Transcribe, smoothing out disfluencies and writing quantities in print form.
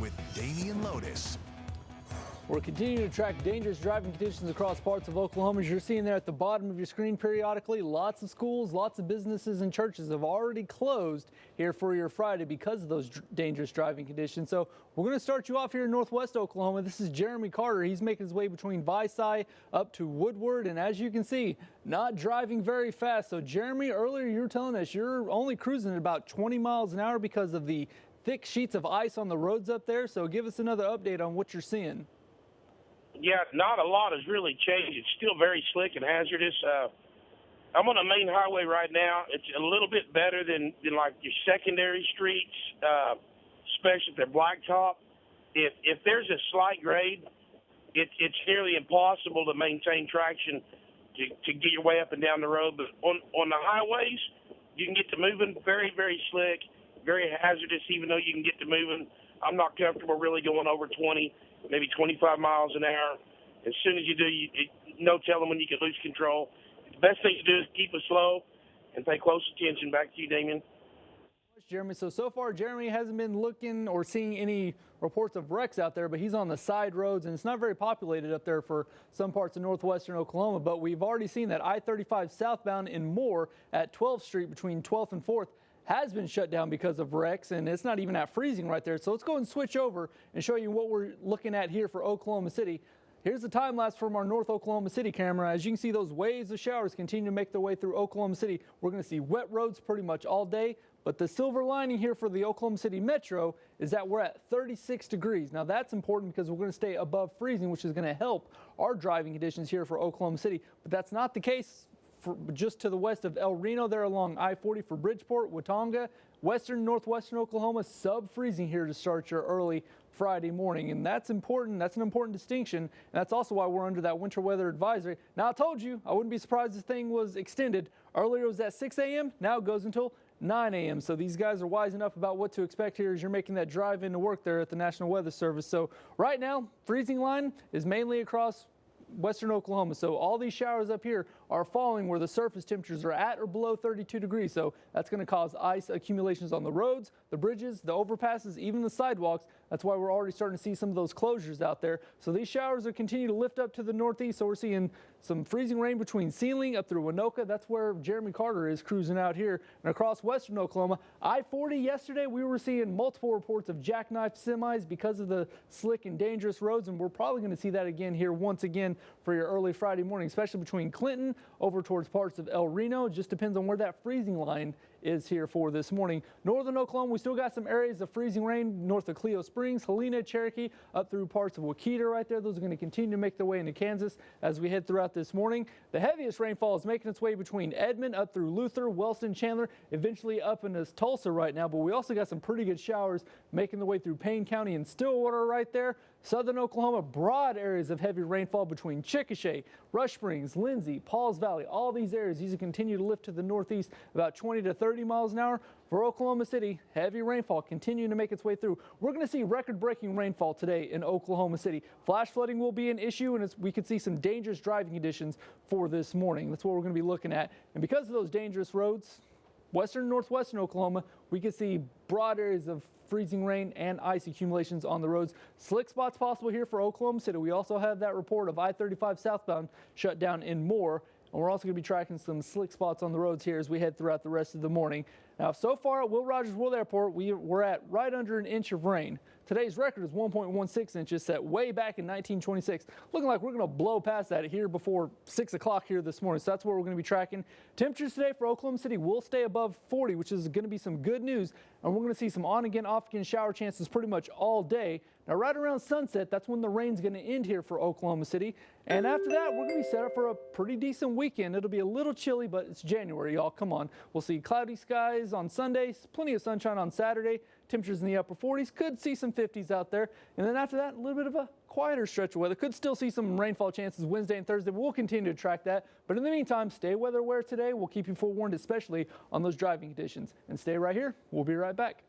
with Damian Lotus. We're continuing to track dangerous driving conditions across parts of Oklahoma. As you're seeing there at the bottom of your screen periodically, lots of schools, lots of businesses and churches have already closed here for your Friday because of those dangerous driving conditions. So we're going to start you off here in Northwest Oklahoma. This is Jeremy Carter. He's making his way between Visai up to Woodward. And as you can see, not driving very fast. So Jeremy, earlier you were telling us you're only cruising at about 20 miles an hour because of the thick sheets of ice on the roads up there. So give us another update on what you're seeing. Yeah, not a lot has really changed. It's still very slick and hazardous. I'm on a main highway right now. It's a little bit better than like your secondary streets, especially if they're blacktop. If there's a slight grade, it's nearly impossible to maintain traction to get your way up and down the road. But on the highways, you can get to moving very, very slick, very hazardous, even though you can get to moving. I'm not comfortable really going over 20. Maybe 25 miles an hour. As soon as you do, no telling when you can lose control. The best thing to do is keep it slow and pay close attention. Back to you, Damien. Jeremy, so far Jeremy hasn't been looking or seeing any reports of wrecks out there, but he's on the side roads and it's not very populated up there for some parts of northwestern Oklahoma. But we've already seen that I-35 southbound in Moore at 12th Street between 12th and 4th has been shut down because of wrecks, and it's not even at freezing right there. So let's go and switch over and show you what we're looking at here for Oklahoma City. Here's the time lapse from our North Oklahoma City camera. As you can see, those waves of showers continue to make their way through Oklahoma City. We're going to see wet roads pretty much all day, but the silver lining here for the Oklahoma City Metro is that we're at 36 degrees. Now that's important because we're going to stay above freezing, which is going to help our driving conditions here for Oklahoma City, but that's not the case just to the west of El Reno there along I-40 for Bridgeport, Watonga, Western and Northwestern Oklahoma, sub-freezing here to start your early Friday morning. And that's important. That's an important distinction. And that's also why we're under that winter weather advisory. Now, I told you, I wouldn't be surprised if this thing was extended. Earlier it was at 6 a.m. Now it goes until 9 a.m. So these guys are wise enough about what to expect here as you're making that drive into work there at the National Weather Service. So right now, freezing line is mainly across Western Oklahoma. So all these showers up here are falling where the surface temperatures are at or below 32 degrees. So that's going to cause ice accumulations on the roads, the bridges, the overpasses, even the sidewalks. That's why we're already starting to see some of those closures out there. So these showers are continuing to lift up to the northeast. So we're seeing some freezing rain between Sealing up through Winoka. That's where Jeremy Carter is cruising out here. And across western Oklahoma, I-40 yesterday, we were seeing multiple reports of jackknife semis because of the slick and dangerous roads. And we're probably going to see that again here once again for your early Friday morning, especially between Clinton over towards parts of El Reno. It just depends on where that freezing line is here for this morning. Northern Oklahoma, we still got some areas of freezing rain north of Cleo Springs, Helena, Cherokee, up through parts of Wakita right there. Those are going to continue to make their way into Kansas as we head throughout this morning. The heaviest rainfall is making its way between Edmond up through Luther, Wellston, Chandler, eventually up into Tulsa right now. But we also got some pretty good showers making their way through Payne County and Stillwater right there. Southern Oklahoma, broad areas of heavy rainfall between Chickasha, Rush Springs, Lindsay, Pauls Valley. All these areas, these will continue to lift to the northeast about 20 to 30 miles an hour. For Oklahoma City, heavy rainfall continuing to make its way through. We're going to see record-breaking rainfall today in Oklahoma City. Flash flooding will be an issue, and we could see some dangerous driving conditions for this morning. That's what we're going to be looking at. And because of those dangerous roads, western and northwestern Oklahoma, we could see broad areas of freezing rain and ice accumulations on the roads. Slick spots possible here for Oklahoma City. We also have that report of I-35 southbound shut down in Moore. And we're also going to be tracking some slick spots on the roads here as we head throughout the rest of the morning. Now, so far at Will Rogers World Airport, we're at right under an inch of rain. Today's record is 1.16 inches, set way back in 1926. Looking like we're going to blow past that here before 6 o'clock here this morning. So that's what we're going to be tracking. Temperatures today for Oklahoma City will stay above 40, which is going to be some good news. And we're going to see some on-again, off-again shower chances pretty much all day. Now, right around sunset, that's when the rain's going to end here for Oklahoma City. And after that, we're going to be set up for a pretty decent weekend. It'll be a little chilly, but it's January, y'all. Come on. We'll see cloudy skies on Sundays, plenty of sunshine on Saturday. Temperatures in the upper 40s. Could see some 50s out there. And then after that, a little bit of a quieter stretch of weather. Could still see some rainfall chances Wednesday and Thursday, but we'll continue to track that. But in the meantime, stay weather aware today. We'll keep you forewarned, especially on those driving conditions. And stay right here. We'll be right back.